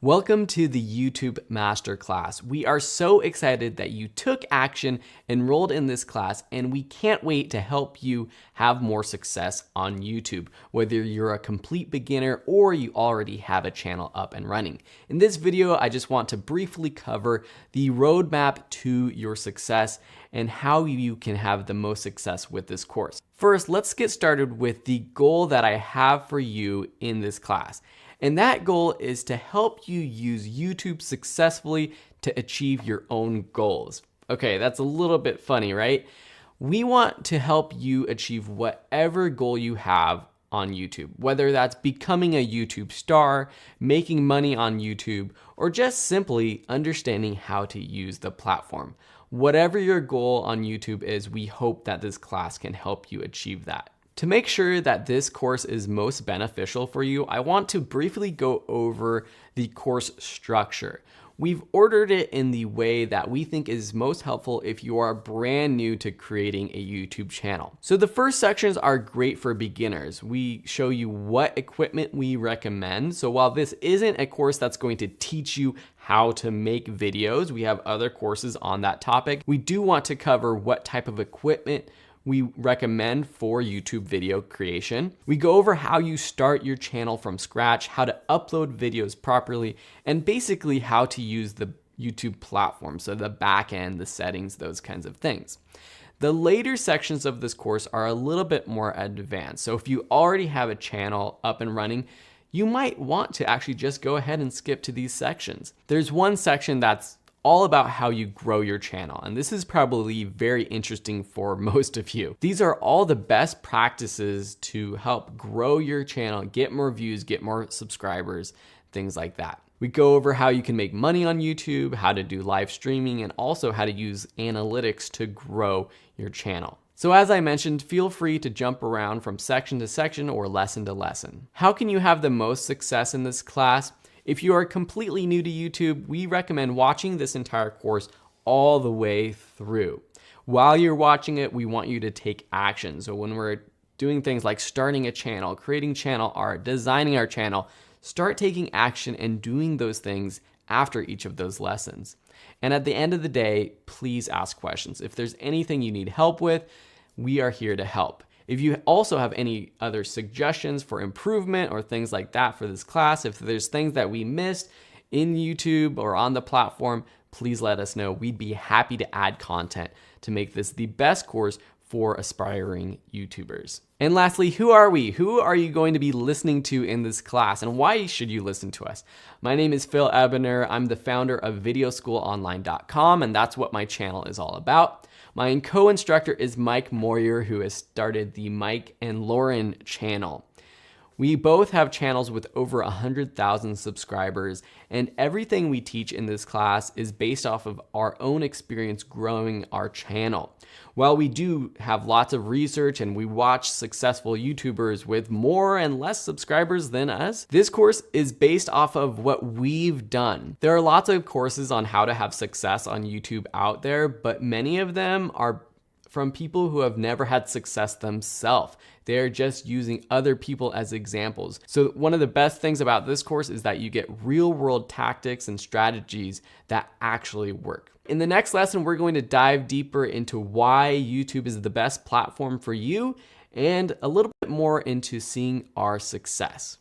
Welcome to the YouTube Masterclass. We are so excited that you took action, enrolled in this class, and we can't wait to help you have more success on YouTube, whether you're a complete beginner or you already have a channel up and running. In this video, I just want to briefly cover the roadmap to your success and how you can have the most success with this course. First, let's get started with the goal that I have for you in this class. And that goal is to help you use YouTube successfully to achieve your own goals. Okay, that's a little bit funny, right? We want to help you achieve whatever goal you have on YouTube, whether that's becoming a YouTube star, making money on YouTube, or just simply understanding how to use the platform. Whatever your goal on YouTube is, we hope that this class can help you achieve that. To make sure that this course is most beneficial for you, I want to briefly go over the course structure. We've ordered it in the way that we think is most helpful if you are brand new to creating a YouTube channel. So the first sections are great for beginners. We show you what equipment we recommend. So while this isn't a course that's going to teach you how to make videos, we have other courses on that topic. We do want to cover what type of equipment we recommend for YouTube video creation. We go over how you start your channel from scratch, how to upload videos properly, and basically how to use the YouTube platform, so the back end, the settings, those kinds of things. The later sections of this course are a little bit more advanced. So if you already have a channel up and running, you might want to actually just go ahead and skip to these sections. There's one section that's all about how you grow your channel. And this is probably very interesting for most of you. These are all the best practices to help grow your channel, get more views, get more subscribers, things like that. We go over how you can make money on YouTube, how to do live streaming, and also how to use analytics to grow your channel. So as I mentioned, feel free to jump around from section to section or lesson to lesson. How can you have the most success in this class? If you are completely new to YouTube, we recommend watching this entire course all the way through. While you're watching it, we want you to take action. So when we're doing things like starting a channel, creating channel art, designing our channel, start taking action and doing those things after each of those lessons. And at the end of the day, please ask questions. If there's anything you need help with, we are here to help. If you also have any other suggestions for improvement or things like that for this class, if there's things that we missed in YouTube or on the platform, please let us know. We'd be happy to add content to make this the best course for aspiring YouTubers. And lastly, who are we? Who are you going to be listening to in this class, and why should you listen to us? My name is Phil Ebener. I'm the founder of videoschoolonline.com, and that's what my channel is all about. My co-instructor is Mike Moyer, who has started the Mike and Lauren channel. We both have channels with over 100,000 subscribers, and everything we teach in this class is based off of our own experience growing our channel. While we do have lots of research and we watch successful YouTubers with more and less subscribers than us, this course is based off of what we've done. There are lots of courses on how to have success on YouTube out there, but many of them are from people who have never had success themselves. They're just using other people as examples. So one of the best things about this course is that you get real world tactics and strategies that actually work. In the next lesson, we're going to dive deeper into why YouTube is the best platform for you and a little bit more into seeing our success.